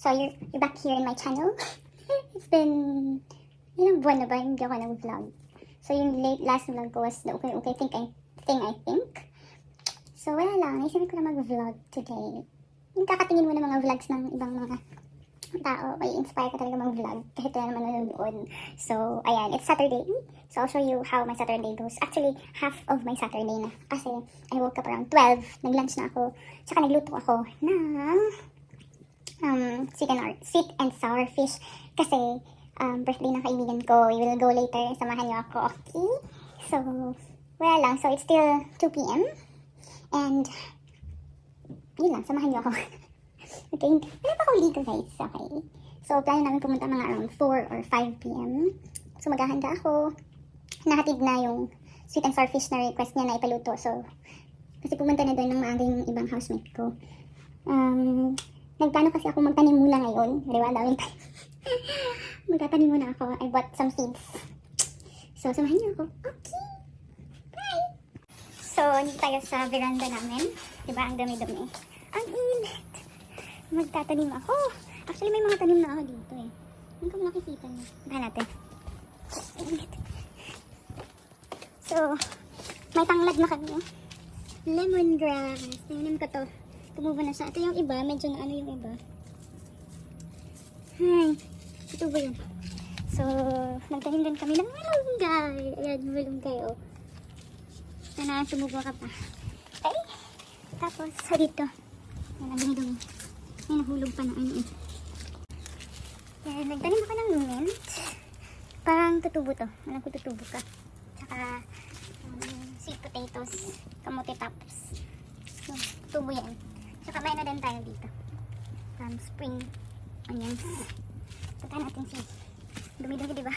So you're back here in my channel. It's been ilang buwan na ba hindi ako nag-vlog. So yung last vlog ko was the okay thing I think. So wala lang, naisip ko na mag-vlog today. Yung kakatingin mo ng mga vlogs ng ibang mga tao, may inspire ka talaga mag-vlog kahit wala naman nanonood. So ayan, it's Saturday. So I'll show you how my Saturday goes. Actually, half of my Saturday na. Kasi I woke up around 12, nag-lunch na ako, tsaka nagluto ako ng sweet and sour fish. Kasi birthday ng kaibigan ko. We will go later. Samahan niyo ako, okay? So, wala lang. So, it's still 2 p.m. And, yun lang. Samahan niyo ako. Okay? Wala pa ako ligo, guys. Okay? So, plano namin pumunta mga around 4 or 5 p.m. So, maghahanda ako. Nahatid na yung sweet and sour fish na request niya na ipaluto. So, kasi pumunta na doon ng maaga yung ibang housemate ko. Nagplano kasi ako magtanim muna ngayon. Diba? Daming time. Magtatanim muna ako. I bought some seeds. So, samahan niyo ako. Okay. Bye! So, dito tayo sa veranda namin. Diba? Ang dami-dami. Ang init. Magtatanim ako. Actually, may mga tanim na ako dito eh. Hindi ko nakikita niyo. Bahan natin. Ang init. So, may tanglad na kami. Lemongrass. Tingnan ko to. Tumubo na siya. Ito yung iba. Medyo na ano yung iba. Hi. Ito ba yun? So, nagtanim din kami ng malunggay. Ayan, malunggay oh. Sana tumubo ka pa. Okay. Tapos, so dito. Ayan, dumi-dumi. Ay, nahulog pa na ano eh. Ayan, nagtanim ako ng mint. Parang tutubo to. Alam ko tutubo ka. Tsaka, sweet potatoes. Kamote tops. So, tubo yan. Tsaka may na din tayo dito. Spring onions. Punta natin si dumi-dumi, diba?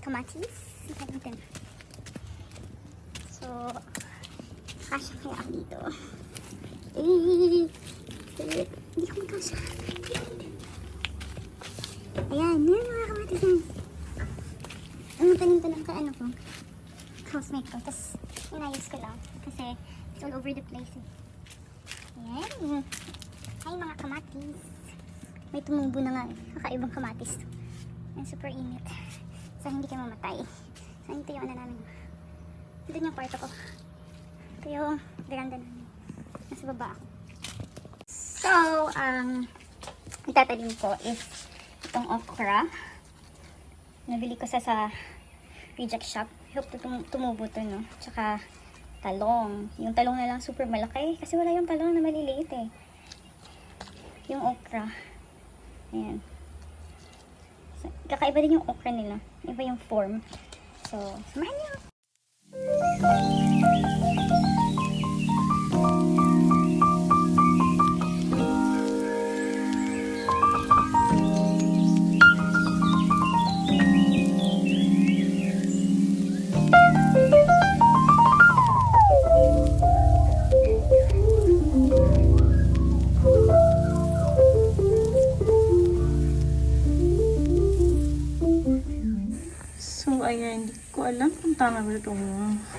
Kamatis. Punta natin. So, kasya kaya ako dito. Hindi ko magkasya. Ayan, yun mga kamatis na. Ang tanim-tanim ka ano ko. Housemate ko. Tapos, inayos ko lang. Kasi, it's all over the place eh. Ayan. Hi mga kamatis. May tumubo na nga eh. Kakaibang kamatis. Ayan, super init. So, hindi kayo mamatay. So, ito yung ano namin. Ito yung kwarto ko. Ito yung veranda namin. Nasa baba ako. So, itatanim ko is itong okra. Nabili ko sa reject shop. Hope to tumubo to, no? Tsaka, talong. Yung talong na lang super malaki. Kasi wala yung talong na maliliit eh. Yung okra. Ayan. So, kakaiba din yung okra nila. Iba yung form. So, samahan niyo. Ayan, hindi ko alam kung tama ba itong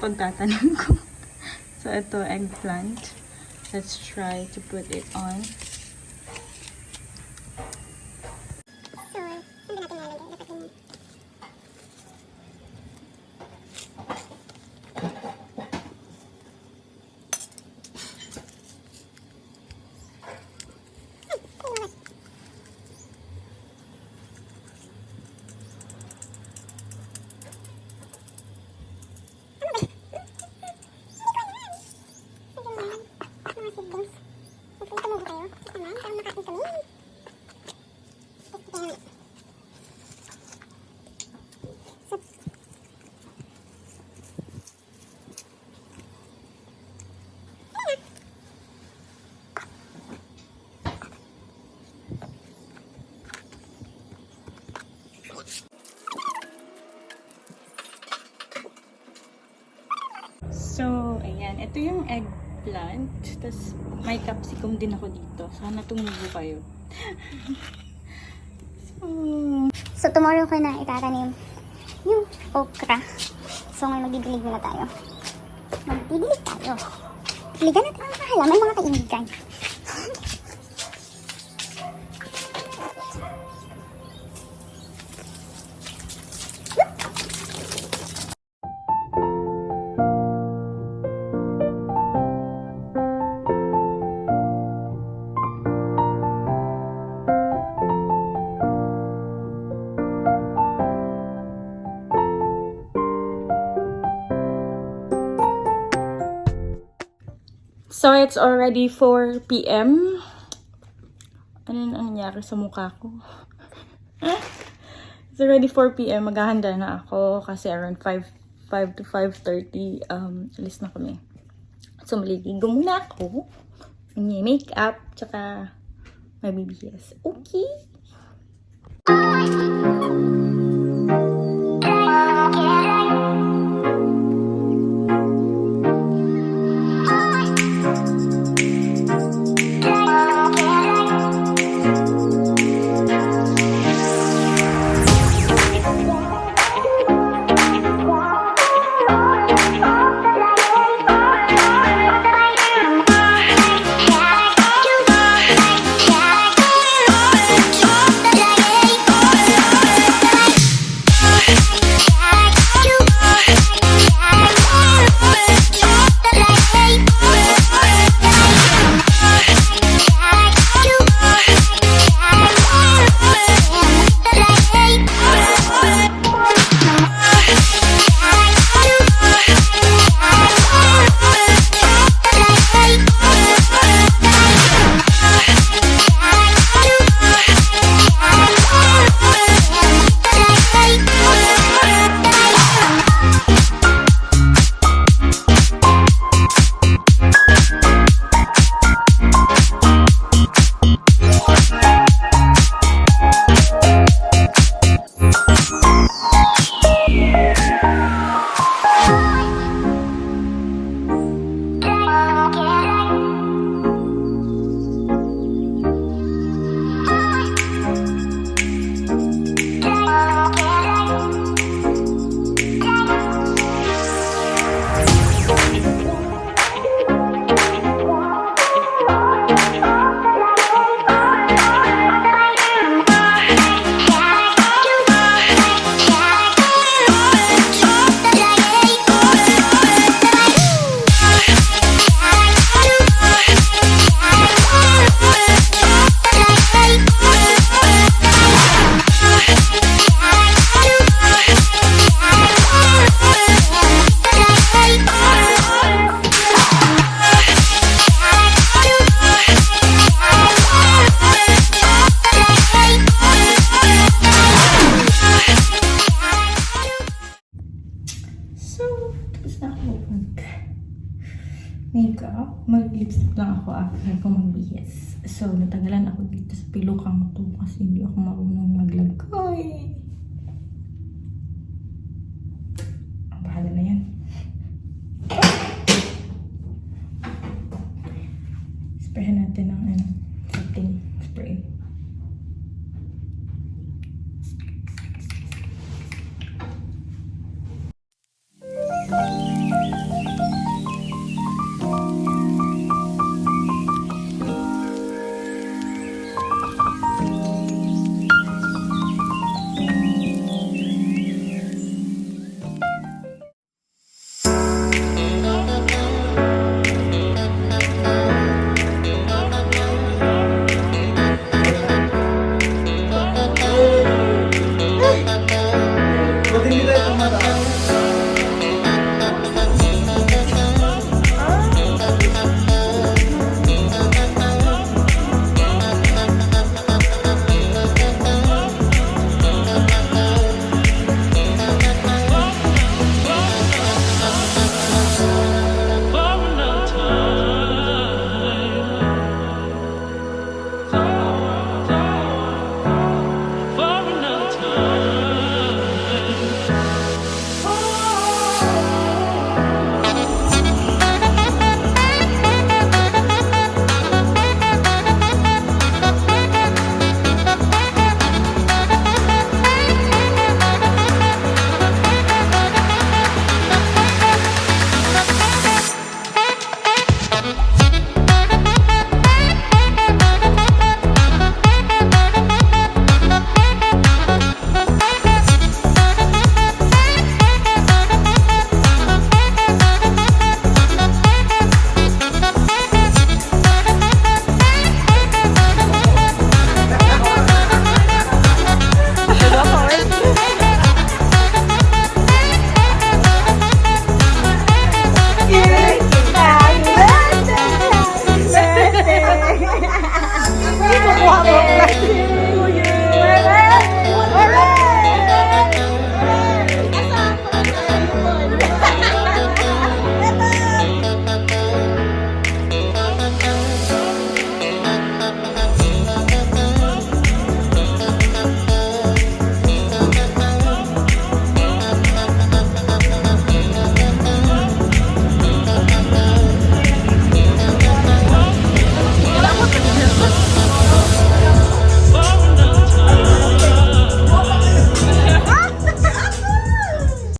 pagtatanim ko. So, ito, eggplant. Let's try to put it on. So, ayan. Ito yung eggplant. Tapos, may capsicum din ako dito. Sana tumubo kayo. So, tomorrow ko na itatanim yung okra. So, ngayon magdidilig muna tayo. Magdidilig tayo. Diligan natin ang halaman mga kaibigan. So, it's already 4 p.m. Ano na nangyari sa mukha ko? It's already 4 p.m. Maghahanda na ako kasi around 5 to 5:30 alis na kami. So, maliligo muna ako. May makeup, tsaka may BBS. Okay? Makeup. Mag-lipstick lang ako after ko mag-BS. So, natagalan ako dito sa pilukang to kasi hindi ako marunong maglagay. Ang bahala na yan. Sprayan natin ng setting spray.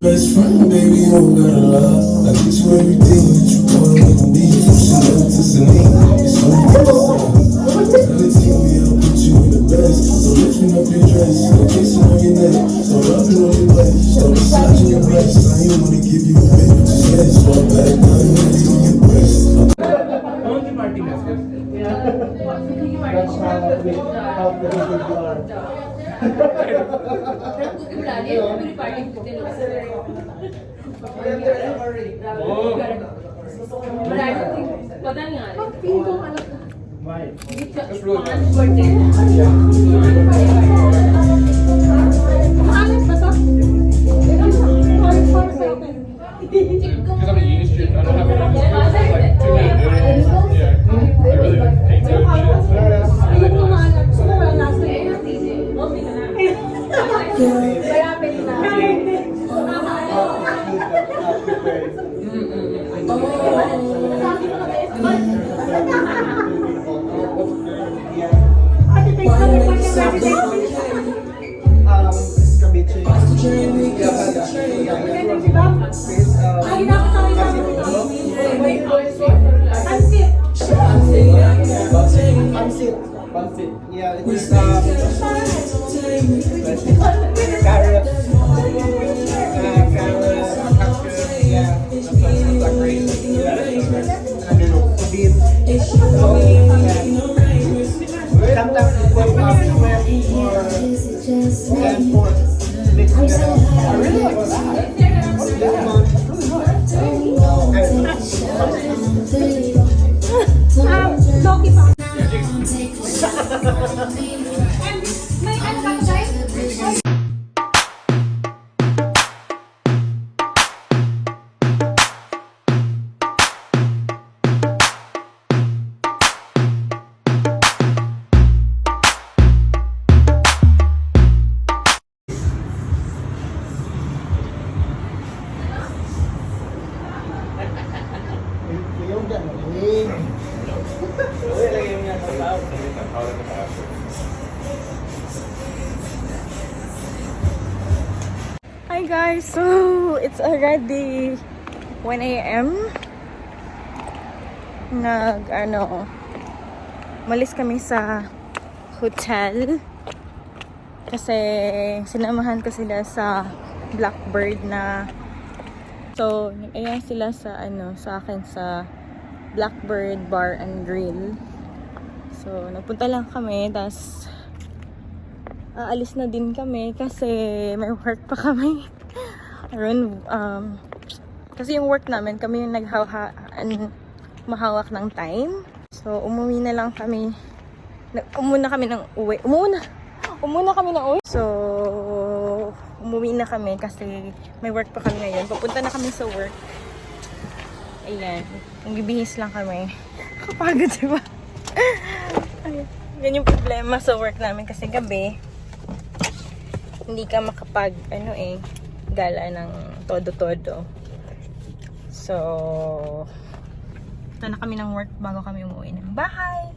Best friend, baby, you don't gotta lie. I get you everything that you want and need. From Chanel to Celine, it's only everything we will put you in the best. So lifting up your dress, so kissing on your neck, so rubbing on your leg, so massaging your breast. I ain't wanna give you a bit, just let it swap back down and lay on your breast. Because I'm a uni student, I don't have enough skills, like, to be doing. Yeah. I really like paint and shit. It's really nice. Yeah, it's carrot, carrot, yeah, that's like great. I don't know, beef. Sometimes you put shrimp or canned pork mixed together. I really like that. Hi guys, so it's already 1 a.m. Malis kami sa hotel kasi sinamahan ko sila sa Blackbird na, so nag-aya sila sa sa akin sa Blackbird Bar and Grill. So nagpunta lang kami, tas aalis na din kami kasi may work pa kami. Kasi yung work namin, kami yung mahawak ng time. So umuwi na lang kami. Umuna kami ng uwi. So umuwi na kami kasi may work pa kami ngayon. Papunta na kami sa work. Ayan, nagbibihis lang kami. Kapagod, diba? Yan yung problema sa work namin kasi gabi hindi ka makapag gala ng todo-todo. So punta na kami ng work bago kami umuwi ng bahay.